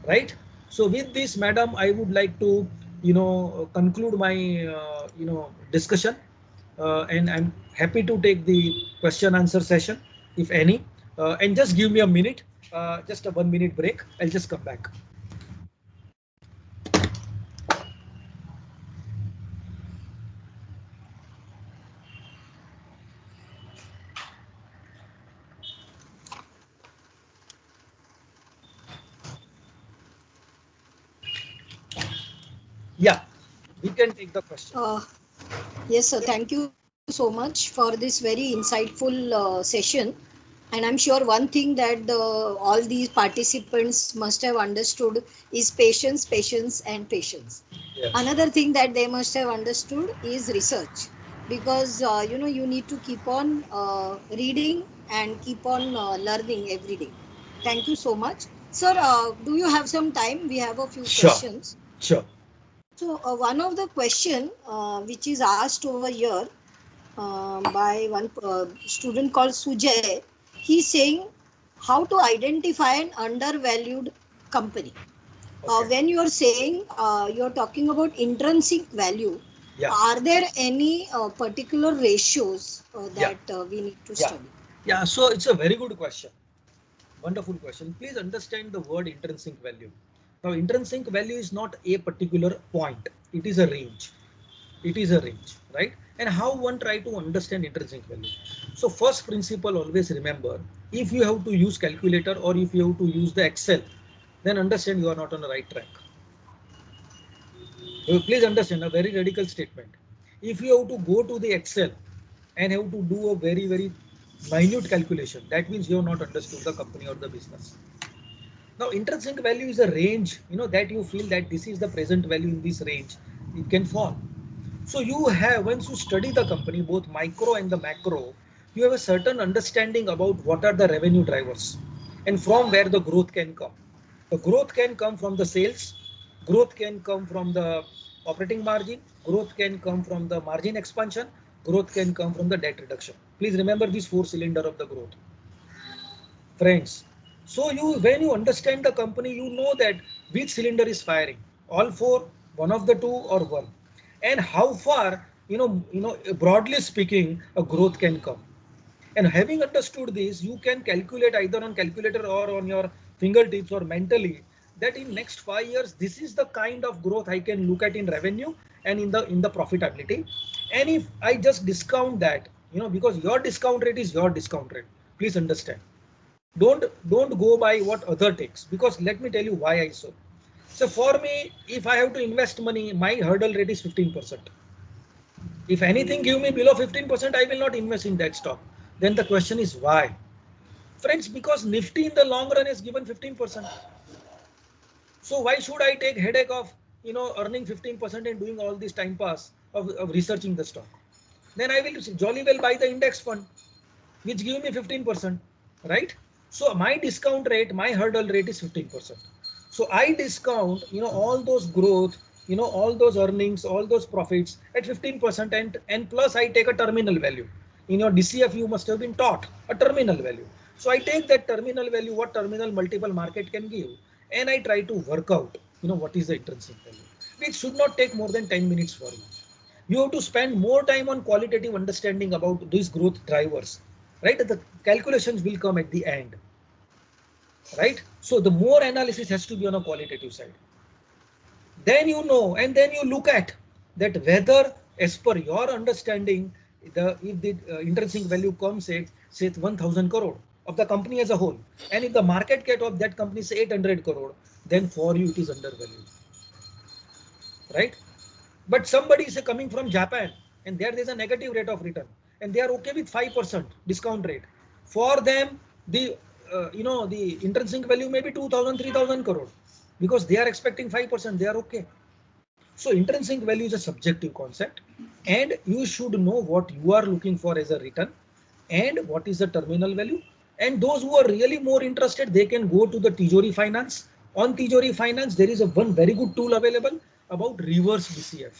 Right? So with this, madam, I would like to conclude my discussion, and I'm happy to take the question answer session if any, and just give me a minute, just a 1 minute break. I'll just come back. Yeah, we can take the question. Yes, sir. Thank you so much for this very insightful session. And I'm sure one thing that all these participants must have understood is patience, patience, and patience. Yes. Another thing that they must have understood is research, because you need to keep on reading and keep on learning every day. Thank you so much, sir. Do you have some time? We have a few Sure. questions. Sure. So one of the question which is asked over here by one student called Sujay. He's saying how to identify an undervalued company. Okay. When you're saying you're talking about intrinsic value, Yeah. are there any particular ratios Yeah. that we need to Yeah. study? Yeah. So it's a very good question. Wonderful question. Please understand the word intrinsic value. Now, intrinsic value is not a particular point. It is a range. It is a range, right? And how one try to understand intrinsic value. So first principle, always remember, if you have to use calculator or if you have to use the Excel, then understand you are not on the right track. Please understand a very radical statement. If you have to go to the Excel and have to do a very, very minute calculation, that means you have not understood the company or the business. Now, intrinsic value is a range, that you feel that this is the present value in this range, it can fall. So you have, once you study the company, both micro and the macro, you have a certain understanding about what are the revenue drivers and from where the growth can come. The growth can come from the sales, growth can come from the operating margin, growth can come from the margin expansion, growth can come from the debt reduction. Please remember this four cylinder of the growth, friends. So you, when you understand the company, you know that which cylinder is firing, all four, one of the two, or one, and how far, broadly speaking, a growth can come. And having understood this, you can calculate either on calculator or on your fingertips or mentally that in next 5 years, this is the kind of growth I can look at in revenue and in the profitability. And if I just discount that, because your discount rate is your discount rate. Please understand. Don't go by what other takes, because let me tell you why I so. So for me, if I have to invest money, my hurdle rate is 15%. If anything give me below 15%, I will not invest in that stock. Then the question is why? Friends, because Nifty in the long run is given 15%. So why should I take headache of earning 15% and doing all this time pass of researching the stock? Then I will jolly well buy the index fund, which give me 15%, right? So my discount rate, my hurdle rate is 15%. So I discount, all those growth, all those earnings, all those profits at 15%, and plus I take a terminal value. In your DCF, you must have been taught a terminal value. So I take that terminal value, what terminal multiple market can give, and I try to work out, what is the intrinsic value, which should not take more than 10 minutes for you. You have to spend more time on qualitative understanding about these growth drivers, right? The calculations will come at the end, right? So the more analysis has to be on a qualitative side. Then and then you look at that whether, as per your understanding, if the intrinsic value comes at say 1,000 crore of the company as a whole, and if the market cap of that company is 800 crore, then for you it is undervalued, right? But somebody is coming from Japan and there is a negative rate of return and they are okay with 5% discount rate. For them, the intrinsic value may be 2,000, 3,000 crore because they are expecting 5%. They are okay. So intrinsic value is a subjective concept, and you should know what you are looking for as a return and what is the terminal value. And those who are really more interested, they can go to the Tijori Finance. On Tijori Finance, there is a one very good tool available about reverse DCF,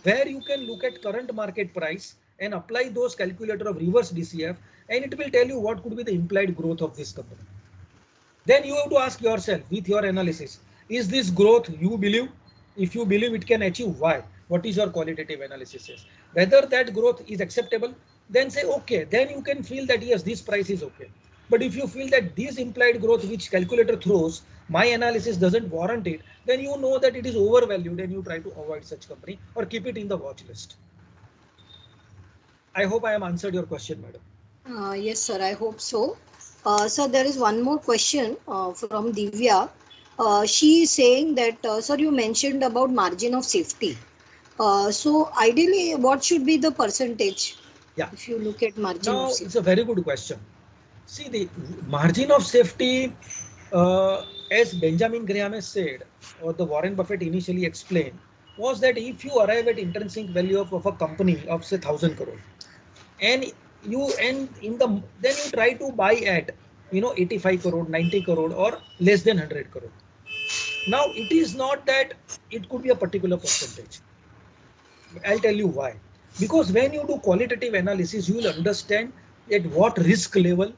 where you can look at current market price and apply those calculator of reverse DCF, and it will tell you what could be the implied growth of this company. Then you have to ask yourself with your analysis, is this growth you believe? If you believe it can achieve, why? What is your qualitative analysis says? Whether that growth is acceptable, then say okay, then you can feel that yes, this price is okay. But if you feel that this implied growth which calculator throws, my analysis doesn't warrant it, then you know that it is overvalued and you try to avoid such company or keep it in the watch list. I hope I have answered your question, madam. Yes, sir, I hope so. Sir, there is one more question from Divya. She is saying that, sir, you mentioned about margin of safety. So, ideally, what should be the percentage Yeah. if you look at margin of Now it's a safety? very good question. See, the margin of safety, as Benjamin Graham has said, or the Warren Buffett initially explained, was that if you arrive at intrinsic value of a company of say 1,000 crore, and you and in the then you try to buy at 85 crore, 90 crore, or less than 100 crore. Now it is not that it could be a particular percentage. I'll tell you why. Because when you do qualitative analysis, you will understand at what risk level,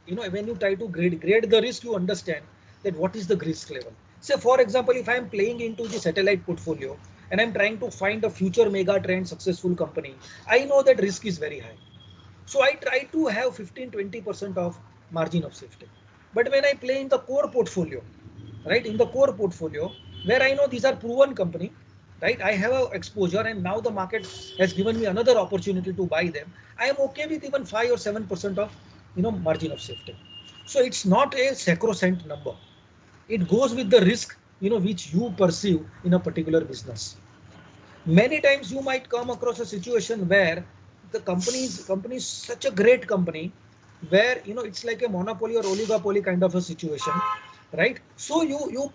when you try to grade the risk, you understand that what is the risk level. Say, for example, if I am playing into the satellite portfolio and I'm trying to find a future mega trend successful company, I know that risk is very high. So I try to have 15-20% of margin of safety. But when I play in the core portfolio, right, in the core portfolio, where I know these are proven company, right, I have a exposure and now the market has given me another opportunity to buy them. I am okay with even 5 or 7% of margin of safety. So it's not a sacrosanct number. It goes with the risk which you perceive in a particular business. Many times you might come across a situation where the company is such a great company where it's like a monopoly or oligopoly kind of a situation, right? So you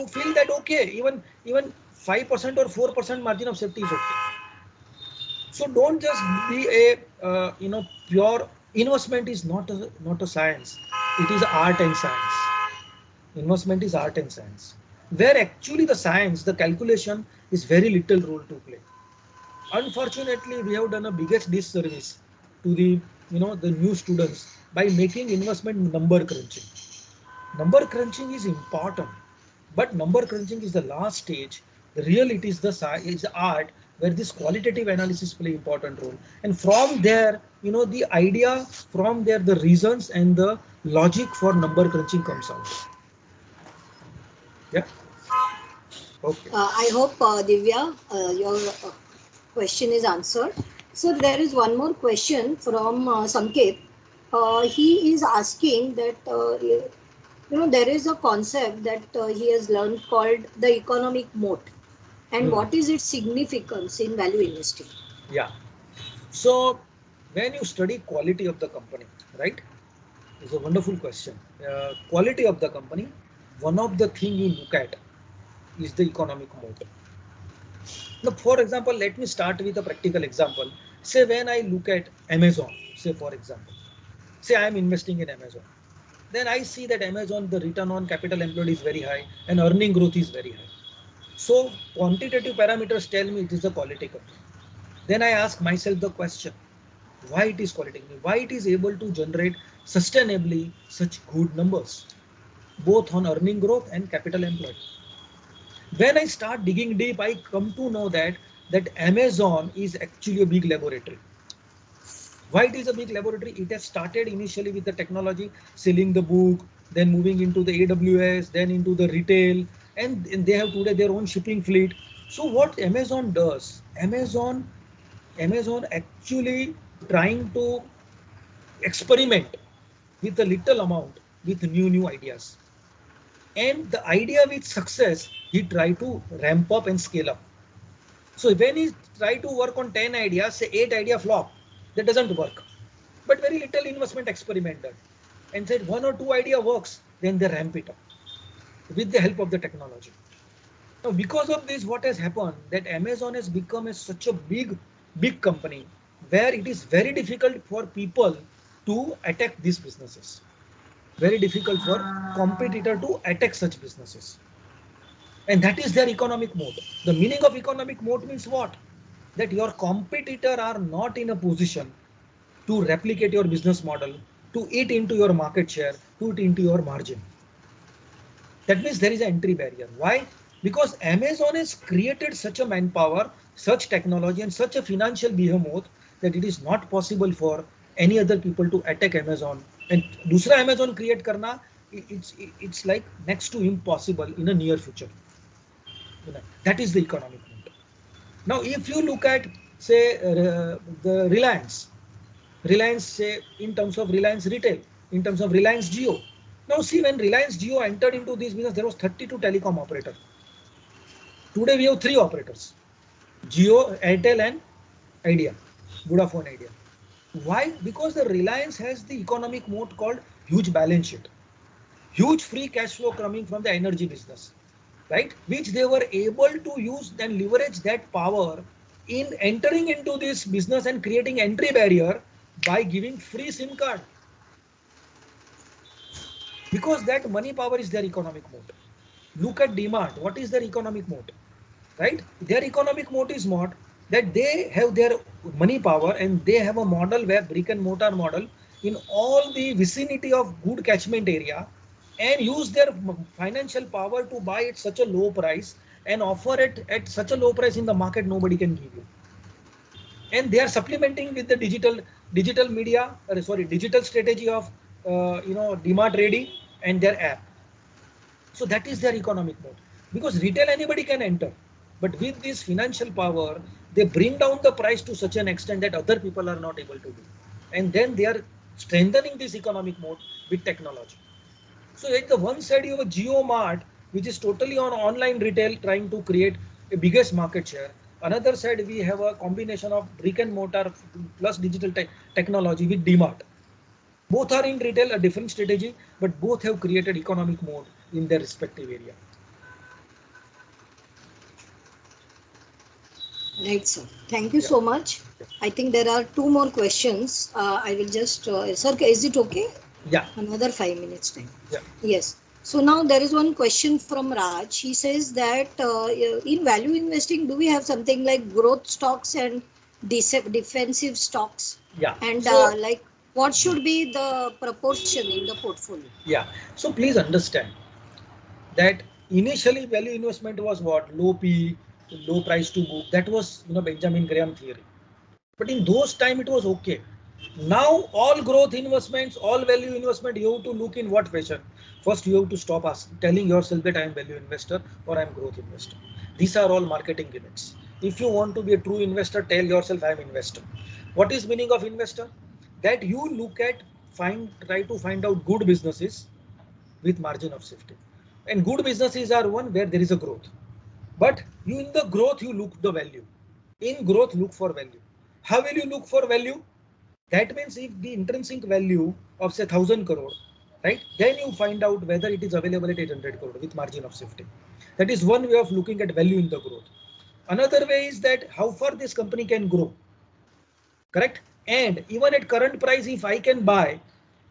feel that okay, even 5% or 4% margin of safety is okay. So don't just be a pure investment is not a science. It is art and science. Investment is art and science, where actually the science, the calculation is very little role to play. Unfortunately, we have done a biggest disservice to the new students by making investment number crunching. Number crunching is important, but number crunching is the last stage. The real it is the is the art where this qualitative analysis play important role, and from there the idea, from there the reasons and the logic for number crunching comes out. Yeah. Okay. I hope, Divya, your question is answered. So there is one more question from Sanket. He is asking that there is a concept that he has learned called the economic moat, and Hmm. what is its significance in value investing? Yeah. So when you study quality of the company, right? It's a wonderful question. Quality of the company, one of the thing you look at is the economic moat. Now, for example, let me start with a practical example. Say when I look at Amazon, say for example, say I am investing in Amazon. Then I see that Amazon, the return on capital employed is very high and earning growth is very high. So quantitative parameters tell me it is a quality company. Then I ask myself the question, why it is quality, why it is able to generate sustainably such good numbers, both on earning growth and capital employed. When I start digging deep, I come to know that Amazon is actually a big laboratory. Why it is a big laboratory? It has started initially with the technology, selling the book, then moving into the AWS, then into the retail, and they have today their own shipping fleet. So what Amazon does, Amazon actually trying to experiment with a little amount with new ideas. And the idea with success, he try to ramp up and scale up. So when he try to work on 10 ideas, say 8 idea flop, that doesn't work. But very little investment experiment done. And said one or two idea works, then they ramp it up with the help of the technology. Now, because of this, what has happened that Amazon has become such a big company where it is very difficult for people to attack these businesses. Very difficult for competitor to attack such businesses. And that is their economic moat. The meaning of economic moat means what? That your competitor are not in a position to replicate your business model, to eat into your market share, to eat into your margin. That means there is an entry barrier. Why? Because Amazon has created such a manpower, such technology, and such a financial behemoth that it is not possible for any other people to attack Amazon. And दूसरा Amazon create करना, it's like next to impossible in a near future. That is the economic moat. Now, if you look at say the Reliance say in terms of Reliance retail, in terms of Reliance Jio. Now see, when Reliance Jio entered into this business, there was 32 telecom operators. Today we have three operators: Jio, Airtel, and Idea, Vodafone Idea. Why? Because the Reliance has the economic moat called huge balance sheet, huge free cash flow coming from the energy business, right? Which they were able to use and leverage that power in entering into this business and creating entry barrier by giving free SIM card, because that money power is their economic moat. Look at demand. What is their economic moat? Right? Their economic moat is not that they have their money power and they have a model where brick and mortar model in all the vicinity of good catchment area and use their financial power to buy at such a low price and offer it at such a low price in the market nobody can give you. And they are supplementing with the digital media, digital strategy of demand ready and their app. So that is their economic mode, because retail anybody can enter, but with this financial power, they bring down the price to such an extent that other people are not able to do. And then they are strengthening this economic mode with technology. So at the one side, you have a Geo Mart, which is totally on online retail, trying to create a biggest market share. Another side, we have a combination of brick and mortar plus digital technology with DMart. Both are in retail, a different strategy, but both have created economic mode in their respective area. Right, sir. Thank you Yeah. so much. I think there are two more questions. I will just, sir, is it okay? Yeah. Another 5 minutes time. Yeah. Yes. So now there is one question from Raj. He says that in value investing, do we have something like growth stocks and defensive stocks? Yeah. And So like what should be the proportion in the portfolio? yeah. So please understand that initially value investment was what? Low P, low price to book. That was Benjamin Graham theory. But in those time it was okay. Now all growth investments, all value investment, you have to look in what fashion. First you have to stop telling yourself that I am value investor or I am growth investor. These are all marketing gimmicks. If you want to be a true investor, tell yourself I am investor. What is meaning of investor? That you look at, try to find out good businesses with margin of safety. And good businesses are one where there is a growth. But you in the growth you look the value. In growth look for value. How will you look for value? That means if the intrinsic value of say 1,000 crore, right? Then you find out whether it is available at 800 crore with margin of safety. That is one way of looking at value in the growth. Another way is that how far this company can grow. Correct? And even at current price, if I can buy,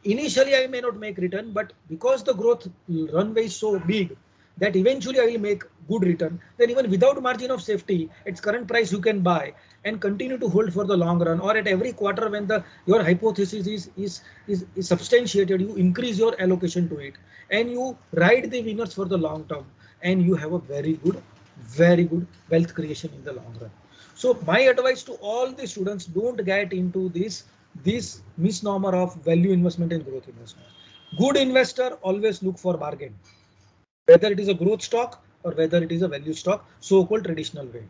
initially I may not make return, but because the growth runway is so big that eventually I will make good return, then even without margin of safety, its current price you can buy and continue to hold for the long run, or at every quarter when your hypothesis is substantiated, you increase your allocation to it and you ride the winners for the long term, and you have a very good wealth creation in the long run. So my advice to all the students, don't get into this misnomer of value investment and growth investment. Good investor always look for bargain, whether it is a growth stock or whether it is a value stock, so-called traditional way.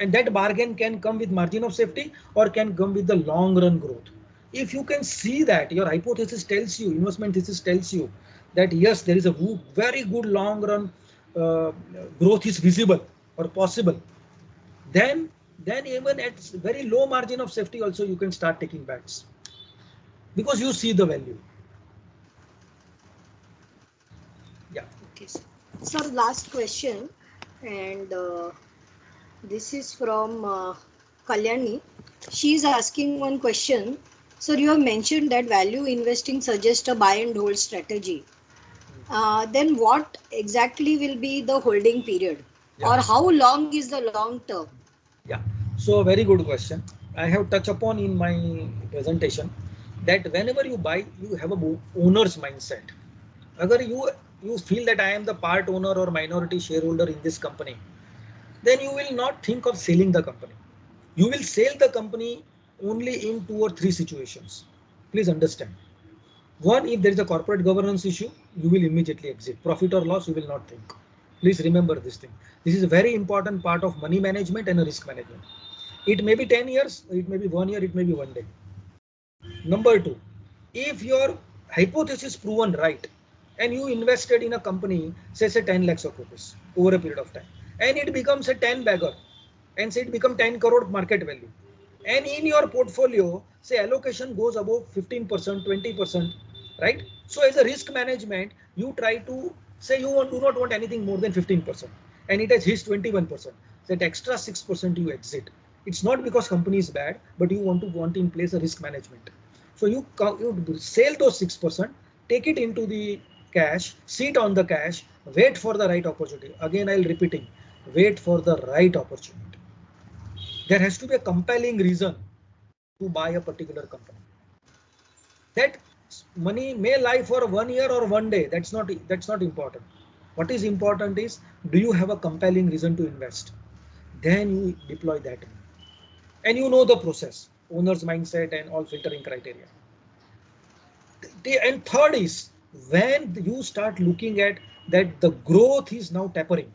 And that bargain can come with margin of safety or can come with the long run growth. If you can see that your hypothesis tells you, investment thesis tells you that yes, there is a very good long run uh, growth is visible or possible, then even at very low margin of safety also you can start taking bets because you see the value. Yeah. Okay, sir. Sir, last question, and this is from Kalyani. She is asking one question. Sir, you have mentioned that value investing suggests a buy and hold strategy. Then what exactly will be the holding period? Yeah. Or how long is the long term? Yeah. So very good question. I have touched upon in my presentation that whenever you buy, you have a owner's mindset. Agar you feel that I am the part owner or minority shareholder in this company, then you will not think of selling the company. You will sell the company only in 2 or 3 situations. Please understand. One, if there is a corporate governance issue, you will immediately exit. Profit or loss, you will not think. Please remember this thing. This is a very important part of money management and risk management. It may be 10 years, it may be 1 year, it may be one day. Number two, if your hypothesis proven right and you invested in a company, say 10 lakhs of rupees over a period of time, and it becomes a 10 bagger, and say it becomes 10 crore market value, and in your portfolio, say allocation goes above 15%, 20%, right? So as a risk management, you try to say do not want anything more than 15%, and it has hit 21%. That extra 6% you exit. It's not because company is bad, but you want in place a risk management. So you sell those 6%, take it into the cash, sit on the cash, wait for the right opportunity. Again, I'll repeating, wait for the right opportunity. There has to be a compelling reason to buy a particular company. That money may lie for 1 year or one day. That's not important. What is important is, do you have a compelling reason to invest? Then you deploy that money. And you know the process, owner's mindset and all filtering criteria. And third is, when you start looking at that the growth is now tapering.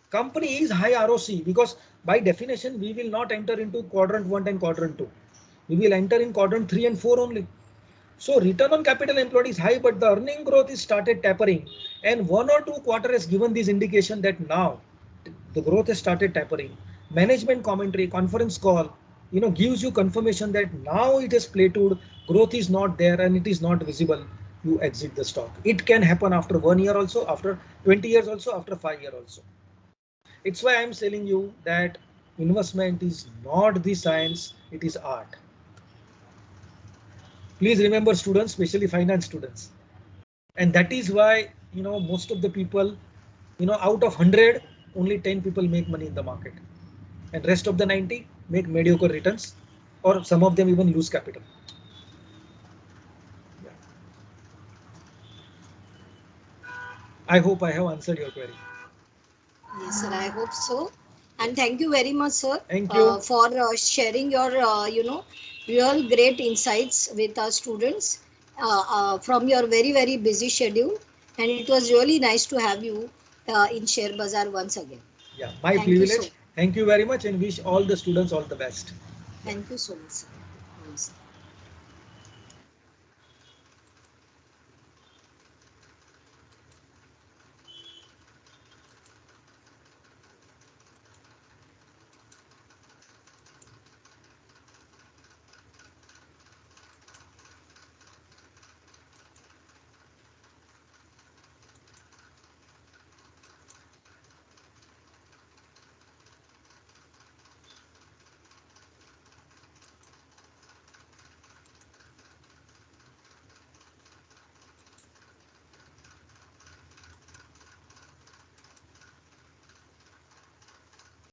Company is high ROC, because by definition we will not enter into quadrant 1 and quadrant 2. We will enter in quadrant 3 and 4 only. So return on capital employed is high, but the earning growth is started tapering, and 1 or 2 quarter has given this indication that now the growth has started tapering. Management commentary, conference call, gives you confirmation that now it has plateaued, growth is not there and it is not visible. You exit the stock. It can happen after 1 year also, after 20 years also, after 5 years also. It's why I'm telling you that investment is not the science, it is art. Please remember, students, especially finance students. And that is why, most of the people, out of 100, only 10 people make money in the market, and rest of the 90 make mediocre returns, or some of them even lose capital. Yeah. I hope I have answered your query. Yes, sir, I hope so. And thank you very much, sir, Thank you. for sharing your, real great insights with our students from your very, very busy schedule. And it was really nice to have you in Share Bazaar once again. Yeah, my Thank you so privilege. much. Thank you very much, and wish all the students all the best. Yeah. Thank you so much, sir.